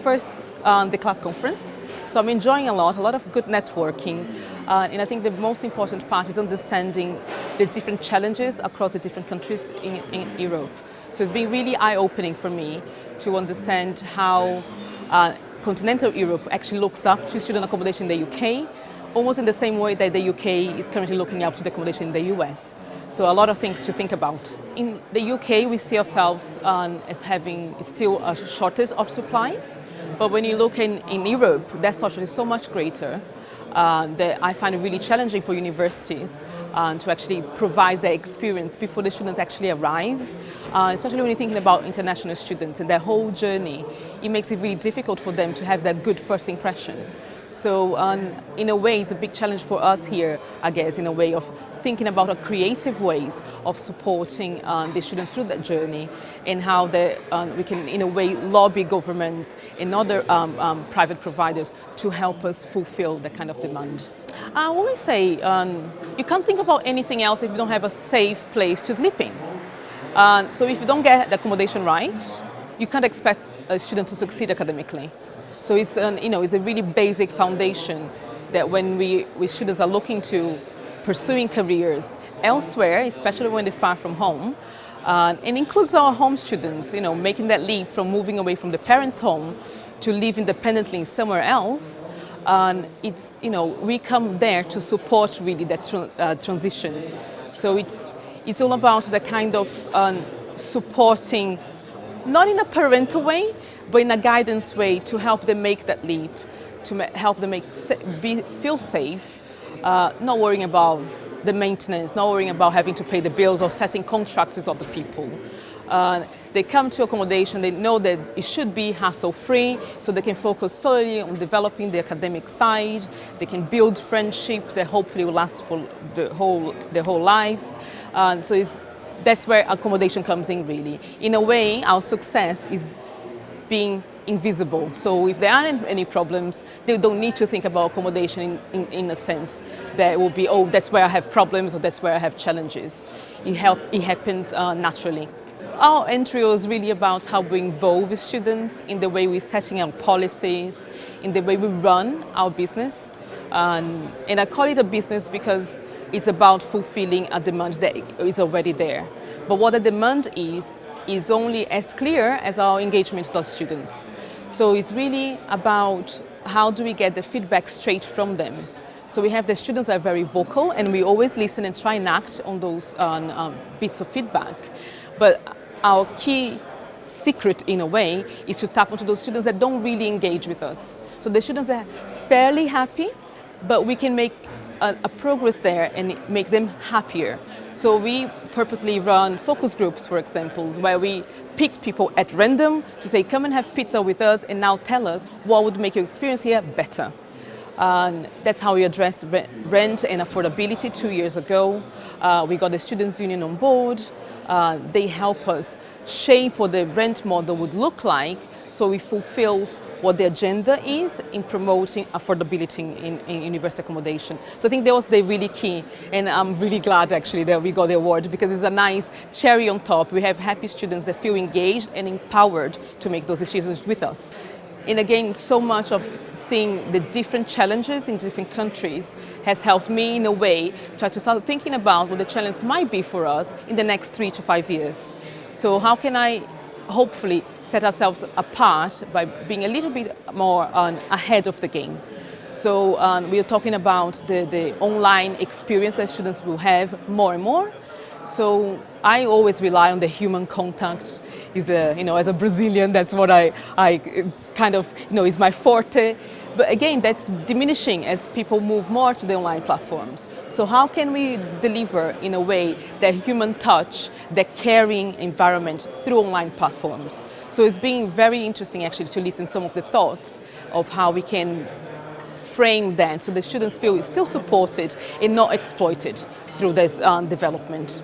first the class conference, so I'm enjoying a lot of good networking, and I think the most important part is understanding the different challenges across the different countries in Europe. So it's been really eye-opening for me to understand how continental Europe actually looks up to student accommodation in the UK, almost in the same way that the UK is currently looking up to the accommodation in the US. So a lot of things to think about. In the UK, we see ourselves as having still a shortage of supply, but when you look in Europe, that shortage is so much greater that I find it really challenging for universities to actually provide their experience before the students actually arrive, especially when you're thinking about international students and their whole journey. It makes it really difficult for them to have that good first impression. So in a way, it's a big challenge for us here, I guess, in a way of thinking about creative ways of supporting the students through that journey, and how we can, in a way, lobby governments and other private providers to help us fulfill that kind of demand. I always say you can't think about anything else if you don't have a safe place to sleep in. So if you don't get the accommodation right, you can't expect a student to succeed academically. So it's it's a really basic foundation that when we students are looking to pursuing careers elsewhere, especially when they're far from home, and includes our home students, making that leap from moving away from the parents' home to live independently somewhere else. We come there to support really that transition. So it's all about the kind of supporting, not in a parental way, but in a guidance way to help them make that leap, to help them feel safe, not worrying about the maintenance, not worrying about having to pay the bills or setting contracts with other people. They come to accommodation, they know that it should be hassle-free, so they can focus solely on developing the academic side. They can build friendships that hopefully will last for their whole lives. That's where accommodation comes in, really. In a way, our success is being invisible. So if there aren't any problems, they don't need to think about accommodation in a sense that it will be, oh, that's where I have problems or that's where I have challenges. It happens naturally. Our entry was really about how we involve the students in the way we're setting out policies, in the way we run our business. And I call it a business because it's about fulfilling a demand that is already there. But what the demand is only as clear as our engagement with our students. So it's really about how do we get the feedback straight from them. So we have the students that are very vocal, and we always listen and try and act on those bits of feedback. But our key secret, in a way, is to tap into those students that don't really engage with us. So the students that are fairly happy, but we can make a progress there and make them happier. So we purposely run focus groups, for example, where we pick people at random to say, come and have pizza with us and now tell us what would make your experience here better. That's how we address rent and affordability 2 years ago. We got the Students' Union on board. They help us shape what the rent model would look like so it fulfills what the agenda is in promoting affordability in university accommodation. So I think that was the really key, and I'm really glad actually that we got the award because it's a nice cherry on top. We have happy students that feel engaged and empowered to make those decisions with us. And again, so much of seeing the different challenges in different countries has helped me in a way try to start thinking about what the challenge might be for us in the next 3 to 5 years. So how can I hopefully set ourselves apart by being a little bit more ahead of the game? So we are talking about the online experience that students will have more and more. So I always rely on the human contact. As a Brazilian, that's what I kind of, is my forte. But again, that's diminishing as people move more to the online platforms. So how can we deliver, in a way, that human touch, that caring environment through online platforms? So it's been very interesting, actually, to listen to some of the thoughts of how we can frame that so the students feel still supported and not exploited through this development.